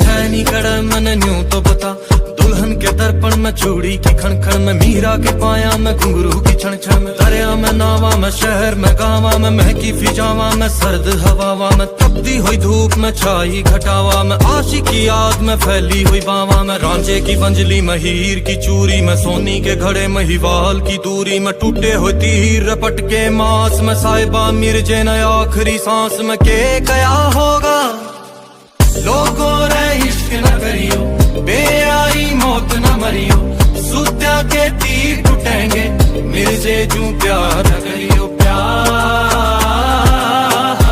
है नी खड़ा मन न्यू तो बता, दुल्हन के दर्पण में चूड़ी की खण खण में, मीरा के पाया में घुंघरू की क्षण क्षण में, दरिया में नावा में शहर में गावा में, महकी फिजावा में सर्द हवावा में, तपती हुई धूप में छाई घटावा में, आशिकी आग में फैली हुई बावा में, रांझे की वंजली में हीर की चूरी में, सोनी के घड़े में हिवाल की दूरी में, टूटे हुए तीर रपट के मास में, साहिबा मिर्जे न आखिरी सांस में, के क्या होगा लोगों